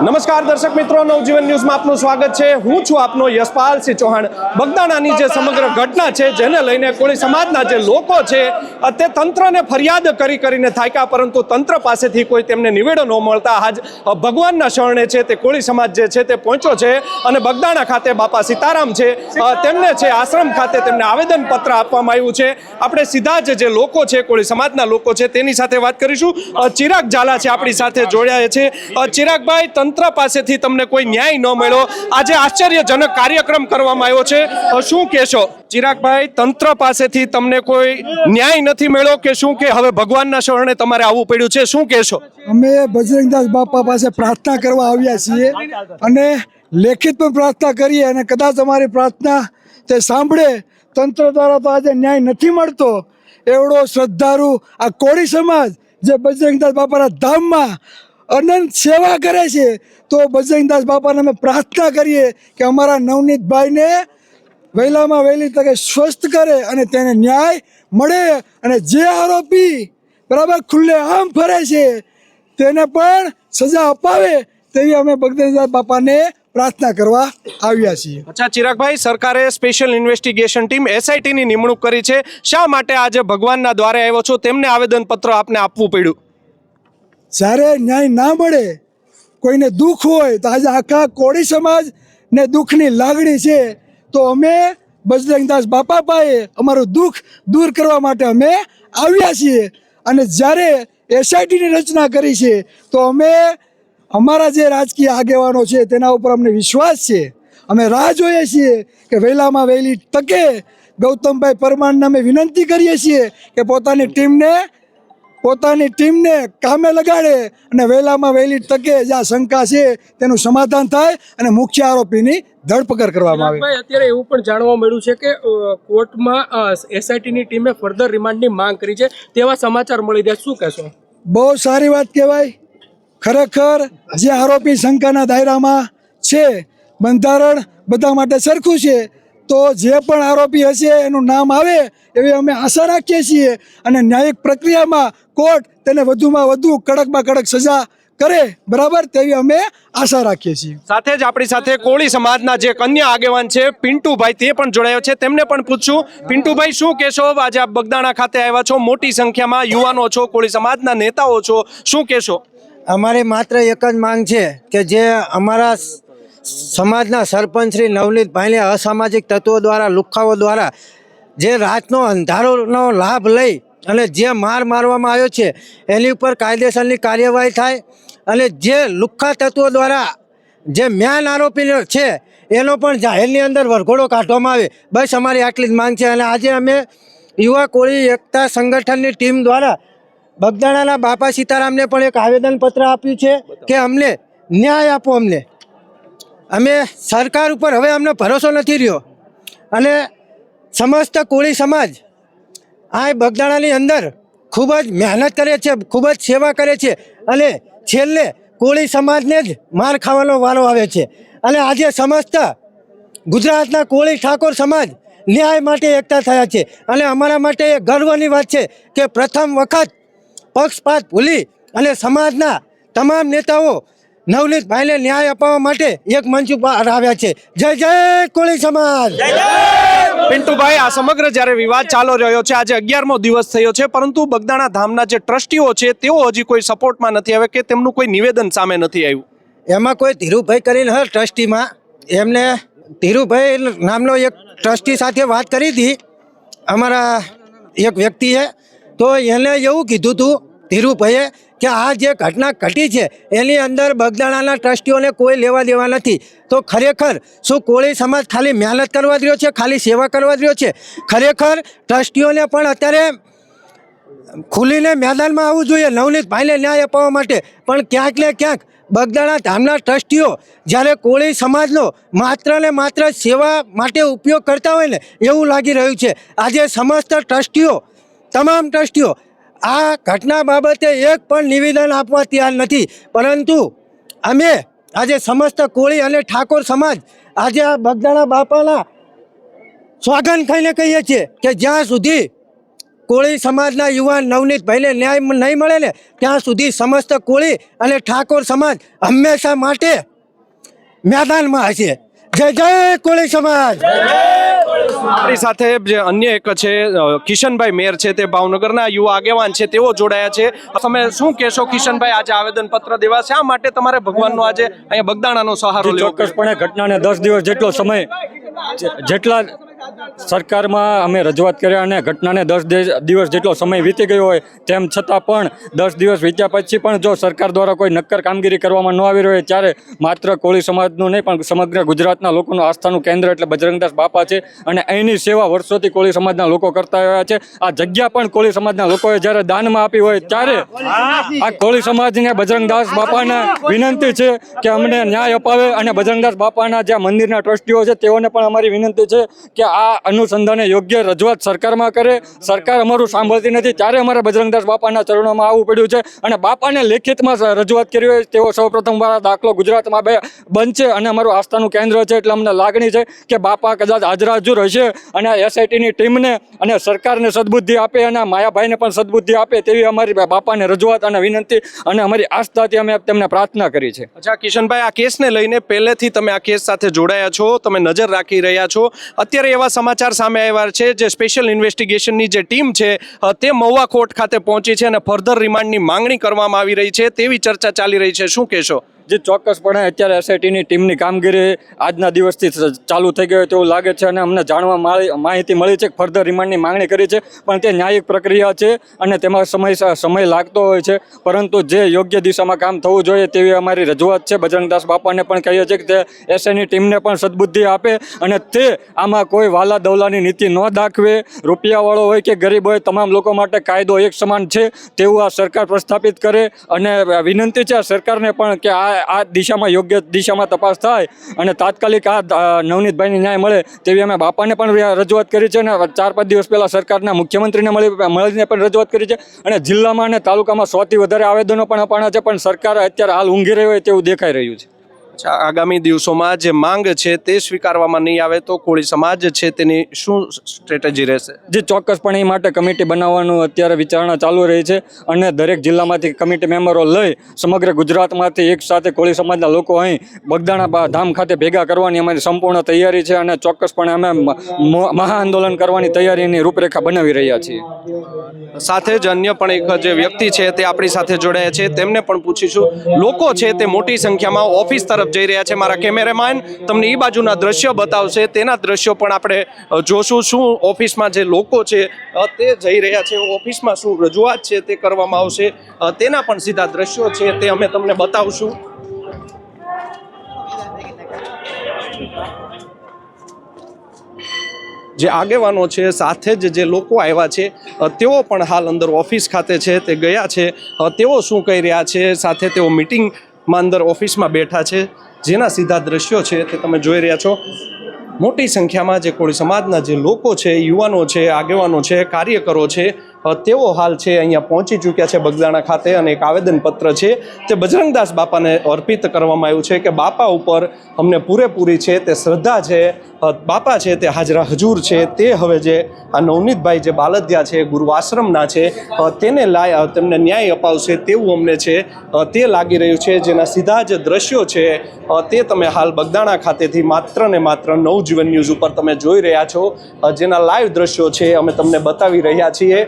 નમસ્કાર દર્શક મિત્રો, નવજીવન ન્યૂઝમાં આપનું સ્વાગત છે। હું છું આપનો યશપાલસિંહ ચૌહાણ। બગદાણાની જે સમગ્ર ઘટના છે જેને લઈને કોળી સમાજના જે લોકો છે તે તંત્રને ફરિયાદ કરીને થાક્યા, પરંતુ તંત્ર પાસેથી કોઈ તેમને નિવેડો ન મળતા આજ ભગવાનના શરણે છે તે કોળી સમાજ જે છે તે પહોંચ્યો છે અને બગદાણા ખાતે બાપા સીતારામ છે તેમને છે આશ્રમ ખાતે તેમને આવેદનપત્ર આપવામાં આવ્યું છે। આપણે સીધા જ જે લોકો છે કોળી સમાજના લોકો છે તેની સાથે વાત કરીશું। ચિરાગ ઝાલા છે આપણી સાથે જોડાયા છે। ચિરાગભાઈ, તંત્ર પાસેથી તમને કોઈ ન્યાય ન મળ્યો, આજે આશ્ચર્યજનક કાર્યક્રમ કરવામાં આવ્યો છે, શું કહેશો? ચિરાગભાઈ, તંત્ર પાસેથી તમને કોઈ ન્યાય નથી મળ્યો કે શું, કે હવે ભગવાનના શરણે તમારે આવવું પડ્યું છે, શું કહેશો? અમે બજરંગદાસ બાપા પાસે પ્રાર્થના કરવા આવ્યા છીએ અને લેખિત પણ પ્રાર્થના કરીએ અને કદાચ અમારી પ્રાર્થના તે સાંભળે તંત્ર દ્વારા તો આજે ન્યાય નથી મળતો। એવડો શ્રદ્ધાળુ આ કોળી સમાજ જે બજરંગદાસ બાપાના ધામમાં અનંત સેવા કરે છે, તો બજરંગદાસ બાપાને અમે પ્રાર્થના કરીએ કે અમારા નવનીતભાઈને વહેલામાં વહેલી તકે સ્વસ્થ કરે અને તેને ન્યાય મળે અને જે આરોપી બરાબર ખુલ્લે આમ ફરે છે તેને પણ સજા અપાવે તેવી અમે બજરંગદાસ બાપાને પ્રાર્થના કરવા આવ્યા છીએ। અચ્છા ચિરાગભાઈ, સરકારે સ્પેશિયલ ઇન્વેસ્ટિગેશન ટીમ SITની નિમણૂક કરી છે, શા માટે આજે ભગવાનના દ્વારે આવ્યો છો, તેમને આવેદનપત્ર આપને આપવું પડ્યું? જ્યારે ન્યાય ના મળે, કોઈને દુઃખ હોય તો આજે આખા કોળી સમાજને દુઃખની લાગણી છે, તો અમે બજરંગદાસ બાપા પાસે અમારું દુઃખ દૂર કરવા માટે અમે આવ્યા છીએ અને જ્યારે SITની રચના કરી છે તો અમે અમારા જે રાજકીય આગેવાનો છે તેના ઉપર અમને વિશ્વાસ છે। અમે રાહ જોઈએ છીએ કે વહેલામાં વહેલી તકે ગૌતમભાઈ પરમારને અમે વિનંતી કરીએ છીએ કે પોતાની ટીમને કામે લગાડે અને વહેલામાં વહેલી તકે જ્યાં શંકા છે તેનું સમાધાન થાય અને મુખ્ય આરોપીની ધરપકડ કરવામાં આવે। અત્યારે એવું પણ જાણવા મળ્યું છે કે કોર્ટમાં SITની ટીમે ફર્ધર રિમાન્ડની માંગ કરી છે, તેવા સમાચાર મળી રહ્યા, શું કહેશો? બહુ સારી વાત કહેવાય। ખરેખર જે આરોપી શંકાના દાયરામાં છે, બંધારણ બધા માટે સરખું છે, તો જે પણ આરોપી હશે એનું નામ આવે એવી અમે આશા રાખીએ છીએ અને ન્યાયિક પ્રક્રિયામાં કોર્ટ તેને વધુમાં વધુ કડકમાં કડક સજા કરે બરાબર તેવી અમે આશા રાખીએ છીએ। સાથે જ આપણી સાથે કોળી સમાજના જે કન્યા આગેવાન છે પિન્ટુભાઈ, તે પણ જોડાયો છે, તેમને પણ પૂછશું। પિન્ટુભાઈ, શું કહેશો? આજે આપ બગદાણા ખાતે આવ્યા છો, મોટી સંખ્યામાં યુવાનો છો, કોળી સમાજના નેતાઓ છો, શું કહેશો? અમારી માત્ર એક જ માંગ છે કે જે અમારા સમાજના સરપંચ શ્રી નવનીતભાઈને અસામાજિક તત્વો દ્વારા, લુખ્ખાઓ દ્વારા જે રાતનો અંધારોનો લાભ લઈ અને જે મારવામાં આવ્યો છે એની ઉપર કાયદેસરની કાર્યવાહી થાય અને જે લુખ્ખા તત્વો દ્વારા જે મેન આરોપી છે એનો પણ જાહેરની અંદર વરઘોડો કાઢવામાં આવે। બસ અમારી આટલી જ માંગ છે અને આજે અમે યુવા કોળી એકતા સંગઠનની ટીમ દ્વારા બગદાણાના બાપા સીતારામને પણ એક આવેદનપત્ર આપ્યું છે કે અમને ન્યાય આપો। અમે સરકાર ઉપર હવે અમને ભરોસો નથી રહ્યો અને સમસ્ત કોળી સમાજ આ બગદાણાની અંદર ખૂબ જ મહેનત કરે છે, ખૂબ જ સેવા કરે છે અને છેલ્લે કોળી સમાજને જ માર ખાવાનો વારો આવે છે અને આજે સમસ્ત ગુજરાતના કોળી ઠાકોર સમાજ ન્યાય માટે એકતા થયા છે અને અમારા માટે એ ગર્વની વાત છે કે પ્રથમ વખત પક્ષપાત ભૂલી અને સમાજના તમામ નેતાઓ નવનીતભાઈને ન્યાય અપાવવા માટે એક મંચ ઉપર આવ્યા છે। જય જય કોળી સમાજ। પિન્ટુભાઈ, આ સમગ્ર જ્યારે વિવાદ ચાલુ રહ્યો છે, આજે 11મો દિવસ થયો છે, પરંતુ બગદાણા ધામના જે ટ્રસ્ટીઓ છે તેઓ હજી કોઈ સપોર્ટમાં નથી આવે કે તેમનું કોઈ નિવેદન સામે નથી આવ્યું? એમાં કોઈ ધીરુભાઈ કરીને ટ્રસ્ટીમાં એમને ધીરુભાઈ નામનો એક ટ્રસ્ટી સાથે વાત કરી હતી અમારા એક વ્યક્તિએ, તો એને એવું કીધું હતું ધીરુભાઈએ કે આ જે ઘટના ઘટી છે એની અંદર બગદાણાના ટ્રસ્ટીઓને કોઈ લેવા દેવા નથી। તો ખરેખર શું કોળી સમાજ ખાલી મહેનત કરવા રહ્યો છે, ખાલી સેવા કરવા રહ્યો છે? ખરેખર ટ્રસ્ટીઓને પણ અત્યારે ખુલીને મેદાનમાં આવવું જોઈએ નવનીતભાઈને ન્યાય અપાવવા માટે, પણ ક્યાંક ને ક્યાંક બગદાણા ધામના ટ્રસ્ટીઓ જ્યારે કોળી સમાજનો માત્ર ને માત્ર સેવા માટે ઉપયોગ કરતા હોય ને એવું લાગી રહ્યું છે। આજે સમસ્ત ટ્રસ્ટીઓ, તમામ ટ્રસ્ટીઓ આ ઘટના બાબતે એક પણ નિવેદન આપવા તૈયાર નથી, પરંતુ અમે આજે સમસ્ત કોળી અને ઠાકોર સમાજ આજે આ બગદાણા બાપાના સ્વાગત ખાઈને કહીએ છીએ કે જ્યાં સુધી કોળી સમાજના યુવાન નવનીતભાઈને ન્યાય નહીં મળે ને ત્યાં સુધી સમસ્ત કોળી અને ઠાકોર સમાજ હંમેશા માટે મેદાનમાં હશે. જય જય કોળી સમાજ. આપણી સાથે જે અન્ય એક છે કિશનભાઈ મેર છે, તે ભાવનગરના યુવા આગેવાન છે, તેઓ જોડાયા છે. તમે શું કહેશો કિશનભાઈ, આજે આવેદન પત્ર દેવા શા માટે તમારે ભગવાનનો આજે અહીંયા બગદાણાનો સહારો લેવો? ચોક્કસપણે ઘટનાને 10 દિવસ જેટલો સમય જેટલા સરકારમાં અમે રજૂઆત કર્યા અને ઘટનાને 10 દિવસ જેટલો સમય વીતી ગયો હોય તેમ છતાં પણ 10 દિવસ વીત્યા પછી પણ જો સરકાર દ્વારા કોઈ નક્કર કામગીરી કરવામાં ન આવી રહી હોય ત્યારે માત્ર કોળી સમાજનું નહીં પણ સમગ્ર ગુજરાતના લોકોનું આસ્થાનું કેન્દ્ર એટલે બજરંગદાસ બાપા છે અને અહીંની સેવા વર્ષોથી કોળી સમાજના લોકો કરતા આવ્યા છે. આ જગ્યા પણ કોળી સમાજના લોકોએ જ્યારે દાનમાં આપી હોય ત્યારે આ કોળી સમાજને બજરંગદાસ બાપાને વિનંતી છે કે અમને ન્યાય અપાવે અને બજરંગદાસ બાપાના જે મંદિરના ટ્રસ્ટીઓ છે તેઓને પણ અમારી વિનંતી છે કે આ અનુસંધાને યોગ્ય રજૂઆત સરકારમાં કરે. સરકાર અમારું સાંભળતી નથી ત્યારે અમારે બજરંગદાસ બાપાના ચરણોમાં આવવું પડ્યું છે અને બાપાને લેખિતમાં રજૂઆત કરી હોય તેઓ સૌપ્રથમ વાર દાખલો ગુજરાતમાં બનશે અને અમારું આસ્થાનું કેન્દ્ર છે એટલે અમને લાગણી છે કે બાપા કદાચ હાજર હશે અને એસઆઈટીની ટીમને અને સરકારને સદબુદ્ધિ આપે અને માયાભાઈને પણ સદબુદ્ધિ આપે તેવી અમારી બાપાને રજૂઆત અને વિનંતી અને અમારી આસ્થાથી અમે તેમને પ્રાર્થના કરી છે. અચ્છા કિશનભાઈ, આ કેસને લઈને પહેલેથી તમે આ કેસ સાથે જોડાયા છો, તમે નજર રાખી રહ્યા છો. અત્યારે એવા સમાચાર સામે આવ્યા છે જે સ્પેશિયલ ઇન્વેસ્ટિગેશનની જે ટીમ છે તે મહુવા કોર્ટ ખાતે પહોંચી છે અને ફર્ધર રિમાન્ડની માંગણી કરવામાં આવી રહી છે તેવી ચર્ચા ચાલી રહી છે. શું કહેશો? જે ચોક્કસપણે અત્યારે એસઆઈટીની ટીમની કામગીરી આજના દિવસથી ચાલુ થઈ ગઈ હોય તેવું લાગે છે અને અમને જાણવા માહિતી મળી છે કે ફર્ધર રિમાન્ડની માંગણી કરી છે પણ તે ન્યાયિક પ્રક્રિયા છે અને તેમાં સમય લાગતો હોય છે પરંતુ જે યોગ્ય દિશામાં કામ થવું જોઈએ તેવી અમારી રજૂઆત છે. બજરંગદાસ બાપાને પણ કહીએ છીએ કે તે એસઆઈની ટીમને પણ સદબુદ્ધિ આપે અને તે આમાં કોઈ વાલા દવલાની નીતિ ન દાખવે. રૂપિયાવાળો હોય કે ગરીબ હોય તમામ લોકો માટે કાયદો એક સમાન છે તેવું આ સરકાર પ્રસ્થાપિત કરે અને વિનંતી છે આ સરકારને પણ કે આ દિશામાં યોગ્ય દિશામાં તપાસ થાય અને તાત્કાલિક આ નવનીતભાઈને ન્યાય મળે તેવી અમે બાપાને પણ રજૂઆત કરી છે અને 4-5 દિવસ પહેલાં સરકારના મુખ્યમંત્રીને મળીને પણ રજૂઆત કરી છે અને જિલ્લામાં અને તાલુકામાં 100થી વધારે આવેદનો પણ અપાણા છે પણ સરકાર અત્યારે હાલ ઊંઘી રહી હોય તેવું દેખાઈ રહ્યું છે. આગામી દિવસોમાં જે માંગ છે તે સ્વીકારવામાં નહીં આવે તો કોળી સમાજ છે તેની શું સ્ટ્રેટેજી રહેશે? જે ચોક્કસપણે એ માટે કમિટી બનાવવાનું અત્યારે વિચારણા ચાલુ રહી છે અને દરેક જિલ્લામાંથી કમિટી મેમ્બરો લઈ સમગ્ર ગુજરાતમાંથી એક સાથે કોળી સમાજના લોકો અહીં બગદાણા ધામ ખાતે ભેગા કરવાની અમારી સંપૂર્ણ તૈયારી છે અને ચોક્કસપણે અમે મહાઆંદોલન કરવાની તૈયારીની રૂપરેખા બનાવી રહ્યા છીએ. સાથે જ અન્ય પણ એક જે વ્યક્તિ છે તે આપણી સાથે જોડાયા છે, તેમને પણ પૂછીશું. લોકો છે તે મોટી સંખ્યામાં ઓફિસ તરફ જઈ રહ્યા છે. મારા કેમેરામેન તમને એ બાજુના દ્રશ્યો બતાવશે, તેના દ્રશ્યો પણ આપણે જોશું. શું ઓફિસમાં જે લોકો છે તે જઈ રહ્યા છે, ઓફિસમાં શું રજૂઆત છે તે કરવામાં આવશે, તેના પણ સીધા દ્રશ્યો છે તે અમે તમને બતાવશું. જે આગેવાનો છે સાથે જ જે લોકો આવ્યા છે તેઓ પણ હાલ અંદર ઓફિસ ખાતે છે તે ગયા છે. તેઓ શું કહી રહ્યા છે, સાથે તેઓ મિટિંગમાં અંદર ઓફિસમાં બેઠા છે, જેના સીધા દ્રશ્યો છે તે તમે જોઈ રહ્યા છો. મોટી સંખ્યામાં જે કોળી સમાજના જે લોકો છે, યુવાનો છે, આગેવાનો છે, કાર્યકરો છે, તેઓ હાલ છે અહીંયા પહોંચી ચૂક્યા છે બગદાણા ખાતે અને એક આવેદનપત્ર છે તે બજરંગદાસ બાપાને અર્પિત કરવામાં આવ્યું છે કે બાપા ઉપર અમને પૂરેપૂરી છે તે શ્રદ્ધા છે. બાપા છે તે હાજરા હજુર છે. તે હવે જે આ નવનીતભાઈ જે બાલદિયા છે, ગુરુ આશ્રમના છે, તેમને ન્યાય અપાવશે તેવું અમને છે તે લાગી રહ્યું છે. જેના સીધા જ દ્રશ્યો છે તે તમે હાલ બગદાણા ખાતેથી માત્ર ને માત્ર નવજીવન ન્યૂઝ ઉપર તમે જોઈ રહ્યા છો. જેના લાઈવ દ્રશ્યો છે અમે તમને બતાવી રહ્યા છીએ.